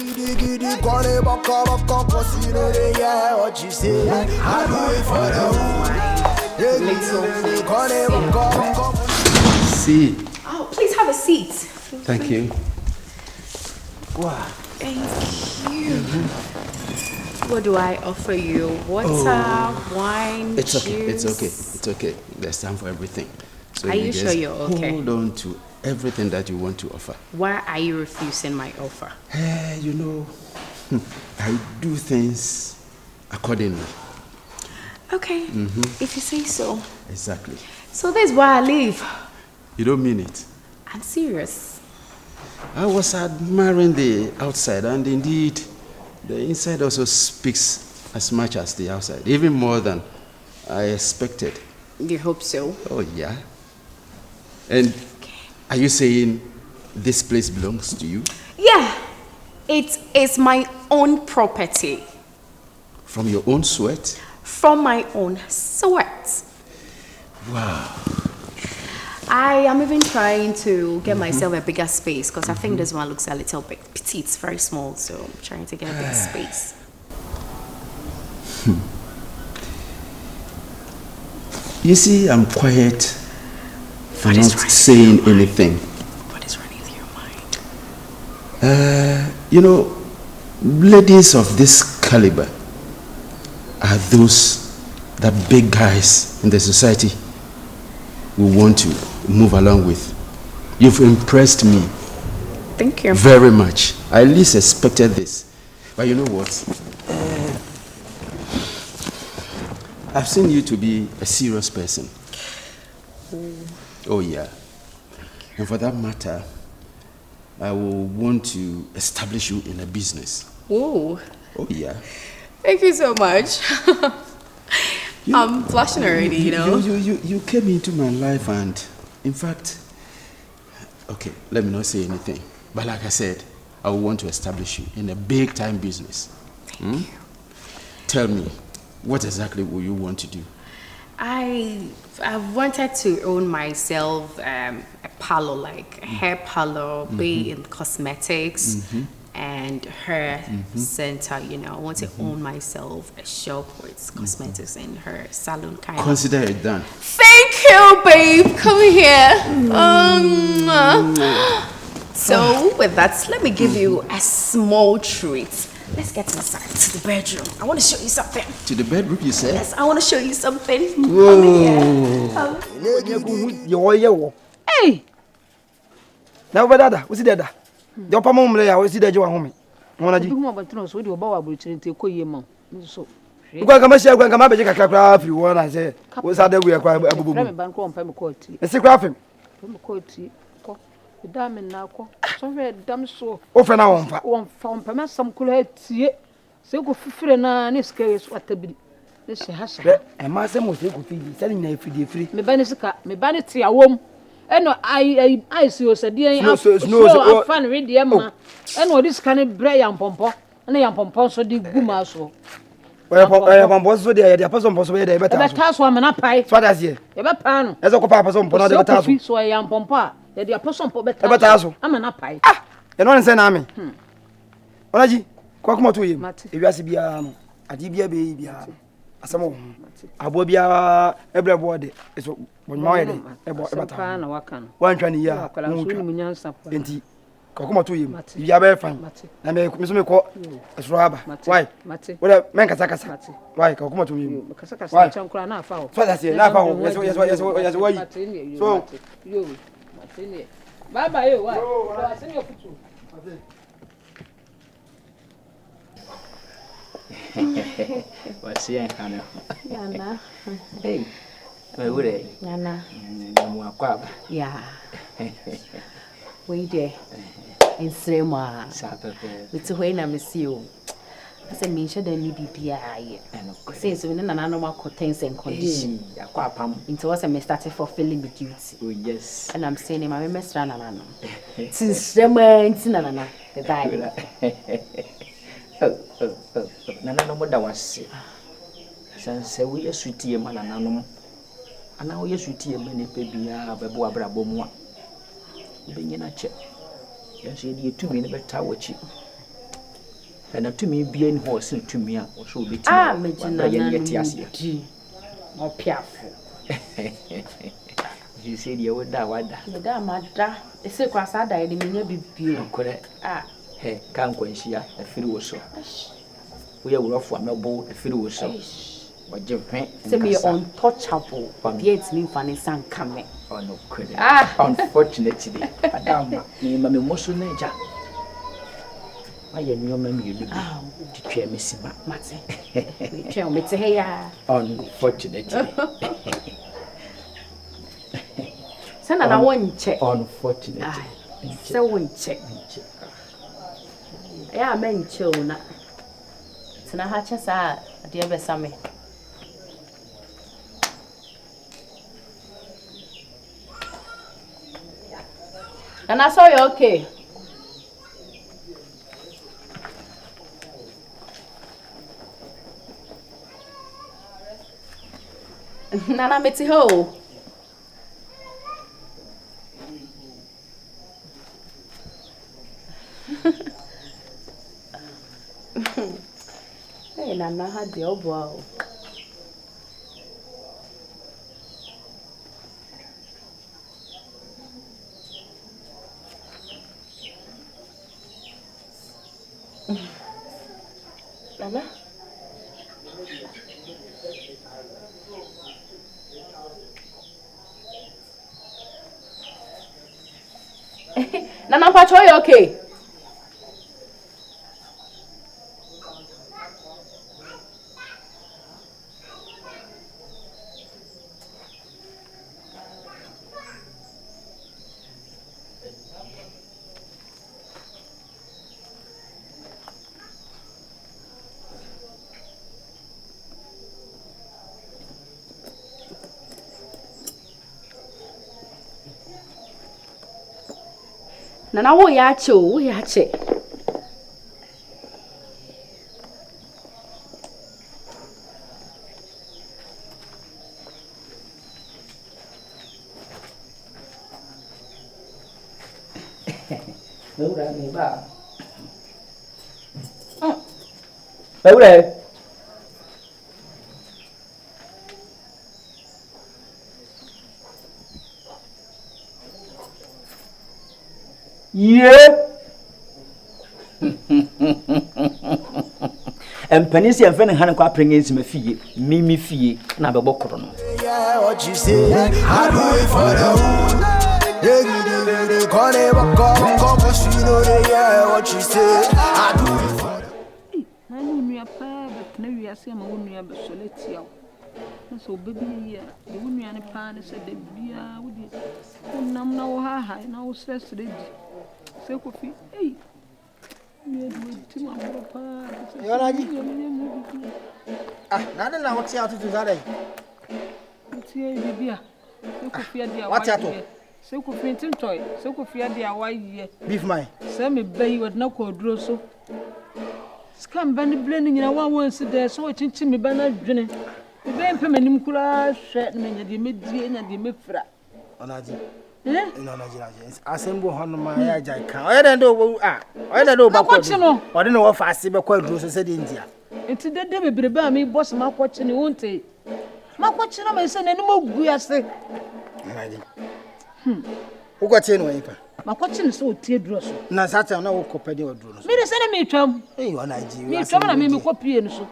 What you say? I do it for the See. Oh, please have a seat. Thank you. Wow. Thank you. What do I offer you? Water, wine, It's okay. juice? It's okay. It's okay. There's time for everything. So are you sure you're okay? Hold on to everything that you want to offer. Why are you refusing my offer? You know, I do things accordingly. Okay, if you say so. Exactly. So this is why I leave. You don't mean it? I'm serious. I was admiring the outside, and indeed, the inside also speaks as much as the outside, even more than I expected. You hope so? Oh, yeah. And are you saying this place belongs to you? Yeah, it is my own property. From your own sweat? From my own sweat. Wow. I am even trying to get myself a bigger space because I think this one looks a little bit petite, it's very small, so I'm trying to get a big space. You see, I'm quiet for not saying anything. What is running through your mind? You know, ladies of this caliber are those that big guys in the society will want to move along with. You've impressed me. Thank you. Very much. I at least expected this. But you know what? I've seen you to be a serious person. Oh, yeah. And for that matter, I will want to establish you in a business. Ooh. Oh, yeah. Thank you so much. I'm blushing already, you know. You came into my life and, in fact, okay, let me not say anything. But like I said, I will want to establish you in a big-time business. Thank you. Tell me, what exactly will you want to do? I wanted to own myself a parlor, like a hair parlor, be in cosmetics and hair center, you know. I want to own myself a shop with cosmetics and hair salon kind of. Consider it done. Thank you, babe. Come here. So with that, let me give you a small treat. Let's get inside to the bedroom. I want to show you something. To the bedroom, you said? Yes, I want to show you something. Whoa. Hey! Now, what dada? What's the dada? The upper mom layer, what's the dada? Home. One of you want to know what you about to call your mom. So, you can come here, come up, a craft you want. I say, what's that we acquire a boom? Bank on Pemcourt. It's a craft. Pemcourt. The diamond now, so very damn so. Often now, one found permit some cool tea. So go for free and it's curious what to be. This has a master must take feed, selling a free. Me banisaka, me banity a womb. And I see you said, dear, no, fun read the Emma. And what this kind of bray and pompo, and I am pompo so the guma so. Well, I am also there, the person possibly the better task woman up pie. What does he? Ever pan as a papa some ponada, so I am pompa. The apostle better. I'm an apple. Ah, and one say, Nami. Olaji, Quackmo to him. If you ask Biano, a dibia baby, a some Abobia, everybody is one more about one 20 years. And Quackmo to him. You are very fine. I may me call as rubber. Why? Well, Mancasacas. Why? Quackmo to you. Why? What I say, now, yes, so you. Bye bye. What? Send your picture. What's here, Hannah? Yana. Hey, where would I? Yana. Yeah. Wait there. In Srema. It's when I miss you. I said, Misha, then you be since we know normal contains and condition. Into what I started for filling the duty. Oh, yes. And I'm saying, my miss Ranana. Since the man, the diary. Nana, no more that was. Since we are sweetie, man, and now we are sweetie, many baby, Baboa Brabomwa. Being in a check. Yes, you need to be in a better watch. And to me, be in horse and to me, or so be or piafo. You said you would die, what that matter? It's a cross I died in the view. Correct. Hey, can't quench ya, a fiddle so. We are rough one, no boat, a fiddle so. But you send me untouchable, but yet me funny son coming. Oh, no credit. Unfortunately, Madame, me, Mammy Mosso Nature. I am your mammy, you look to cheer Missy Matty. We tell me to hear. Unfortunately. Send another one check. Unfortunately. So one check. Yeah, I meant children. It's not hatch as I dear Bessame. And I saw you okay. Nana Mitty Ho. Hey, Nana had the oboe. Nana? Nana Pacho, you okay? Nana wo yache o wo yache. Ura me ba. Ura. Yeah. And Penisi and Fanny Hanako bringing some fee, Mimi fee, Nababokron. Yeah, what you say? I do it for the hood. They call it yeah, what you say? I do it for the I know me a pair, but maybe I see my own near Bassoletio. So, baby, the woman and a pan said, the beer with you. Nam no high, now says to the say, coffee, hey. Nada na what's out to that. What's here, baby? What's that? So could print him toy, so could fear the away. Beef mine. Sammy Bay would no call drosso. Scam bandy blending in a one once there, so it chinching me banner journey. The band permanent cooler, threatening the mid and the mifra. Onaji. Eh? No, Nigerians. Assemble on my Jacka. I don't know. I don't know about what you know. I don't know what I see about Quadros said India. It's the devil be about me, boss, my watching you won't take. My watching my son and more we are say. Who got in way? My watching so teardrop. Nasata no copy or drones. Me the send me chum. Hey, on Nigeria. Me trouble, I mean, copy and so.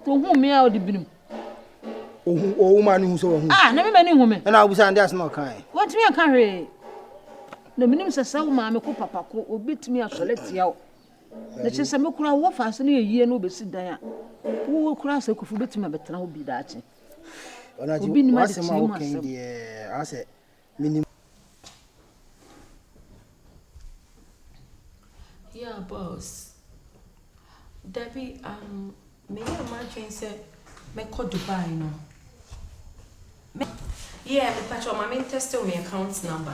To whom me out the bin. Oh, man, who's so. Never many women. And I was on that's not kind. What me a carry? The minimum says, so, mamma, papa, will beat me a solid out. The chess and Mokura war fast in a year, no be sit there. Who will cross a coffee bit, but now be that. When I do what's in my dear, I said, minimum. Yeah, boss. Debbie, may I imagine say, me call Dubai, no? Yeah, the patron, my main test on my account number.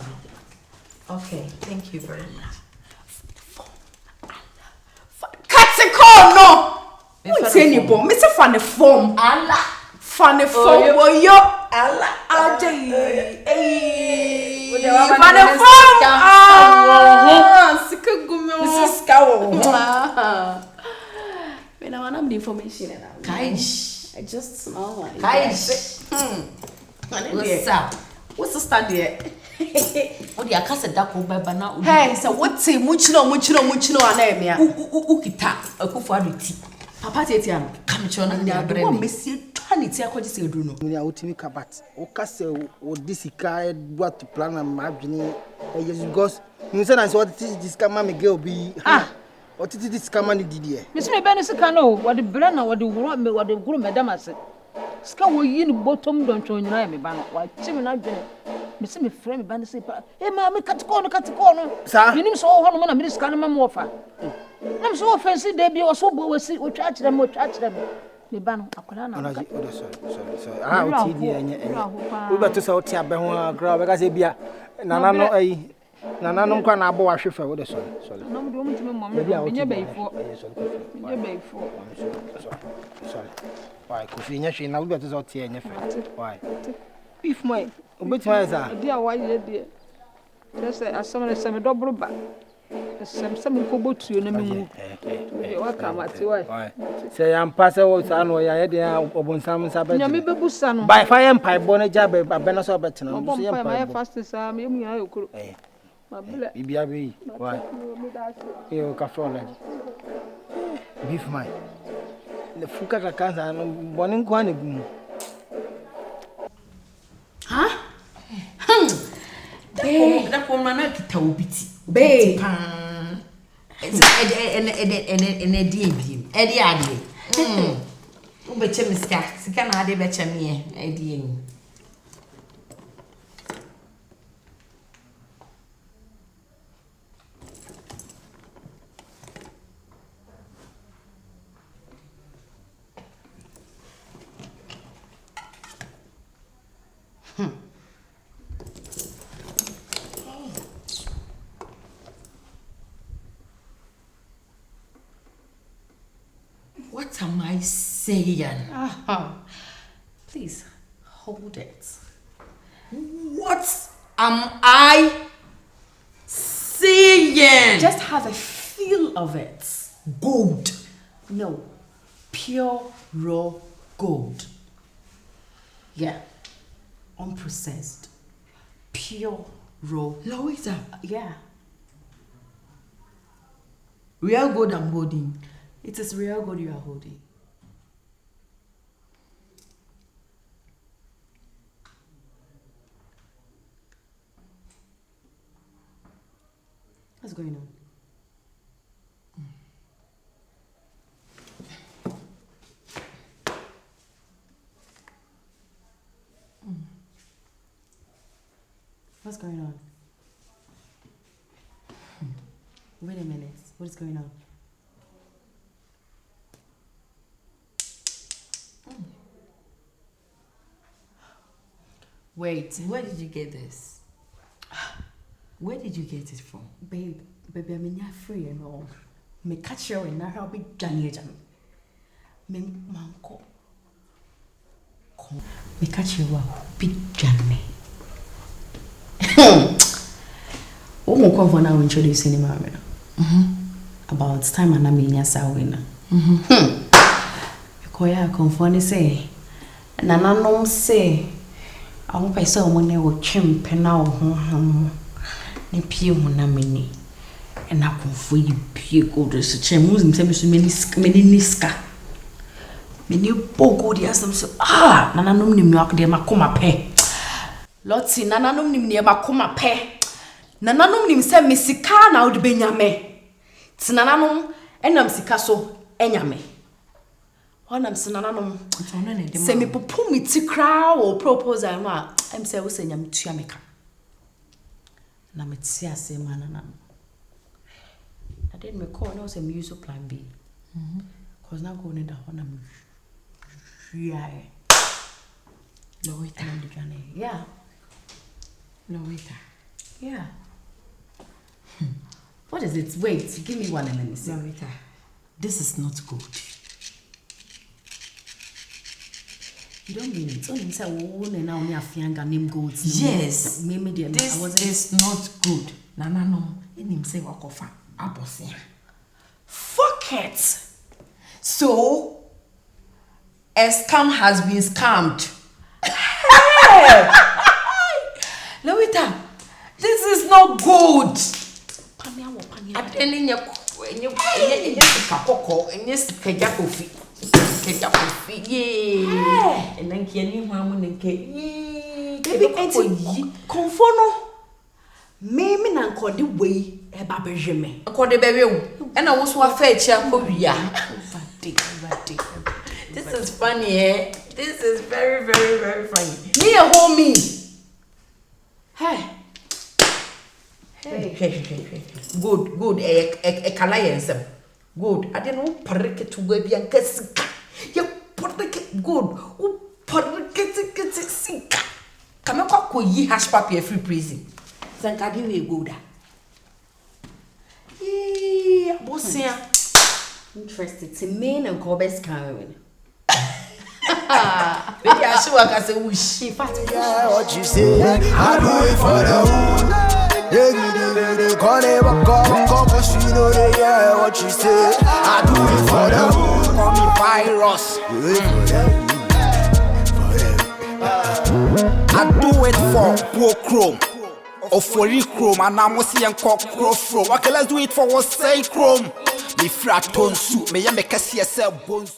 Okay, thank you very much. Cat's a call, no! What's any bomb? Miss a funny form. Allah. Funny form, boy, yo. Allah. Ajay. Hey. Funny form. Ah. Sika gumo. This is cow. information and I just small one. What's up? What's the study? Oh, the Akasa Dako Baba now. Hey, so what's a muchino anemia? Ukita, a kufariti. Papa Tetian, Come on, and I want Monsieur Trinity. I could say, Bruno. We are ultimate cabat. Ocase or this guy what to plan and margin. Because you said I saw this camera girl be. What is this camera did? Miss me Bennis Cano, what the brand what the world me what the groom madam said. Scow in bottom don't join me, ban. Why, Tim and I did. Miss me frame Bennis. Hey, mamma, cut corner. Sir, you know so one of Miss Canama Morfa. I'm so offensive, Debbie, or so we'll see, we'll charge them. The ban of Acolana. Sorry. I'll see you. We better sell Tia grab because it be a Nana. Nana no kwa na abo ahwefa wo de sorry. No do me mom. Nya before. Sorry. Why? Kofi nya hwe na wo better so tie nya fe. Why? If my obetima za. Dia why dey. Just asam sem double ba. Sem ko botuo na memu. Wa kamati why? Say am pass wo sa no ya de obonsam sa ba. Nya me bebusa no. By fire empire bo na ja be abena so betena. So ya empire. My fast sa me mu ya okuro. Bibia be. Why? You ka frola. Beef my. The fuka ka kansa no bonin kwa ne gum. Huh? That woman na kita obiti. Babe. Ene die ade. Ubeche miska. Sika na ade beche me ade. What am I saying? Please hold it. What am I saying? Just have a feel of it. Gold. No, pure raw gold. Yeah, unprocessed, pure raw. Louisa. Yeah, Real gold I'm holding. it is real gold you are holding. What's going on? What's going on? Wait a minute. What is going on? Wait. Where did you get this? Where did you get it from? Baby, I'm not free and all. Me catch you and I'll be Johnny Jam. Me manko. Me catch you big Johnny. Oh, my God, for now introducing him about time and I mean yes, I win. Koya conform say, and I don't say. I hope I saw money will chimp and now ne pie na meni and I can for you pie gold so chem muslim say so many niska many bogo dia some so nananom nim yak de makoma pe loti nananom nim ne makoma pe nananom nim say mesika na wo de benyame ti nananom enam sika so enyame Onam sinananom se me popo mi ti kra o proposal ma em say wo senya metua meka na meti ase manana I did me call no say me use plan B cause now go need that one Lowita on the journey yeah Lowita yeah what is it wait give me one and let me see Lowita this is not good. You don't mean it. Only say now only a fianga name golds. Yes. This is not good. No. Him say wakofa abosia. Fuck it. So A scam has been scammed. Hey! Lawita, this is not good. Attending your kakoko and yes, Kajakofi. Kajakofi, yea. And then can you, Mamma, and baby, conforno. Maybe not call the way a babajime. I call the baby, and I was one fetch ya. This is funny, eh? This is very, very, very funny. Me a homie. Hey. Good. A calayanse. Good. I didn't know parrot to baby and casika. You parrot good. Oh, parrot sink. Come up with ye hash papi a free prison. Thank I give you good. Yeah, Bossia. Interested to men and Corbett Karen. Maybe I should work as a wish. Yeah, what you say? I do it for the hood. Yeah, call it come, you know they yeah, what you say? I do it for the hood. Call me virus. I do it for poor chrome. Or for chrome, and I'm see and cock crow. Okay, let's do it for what say chrome. Me frat tone suit, me make a CSL bones.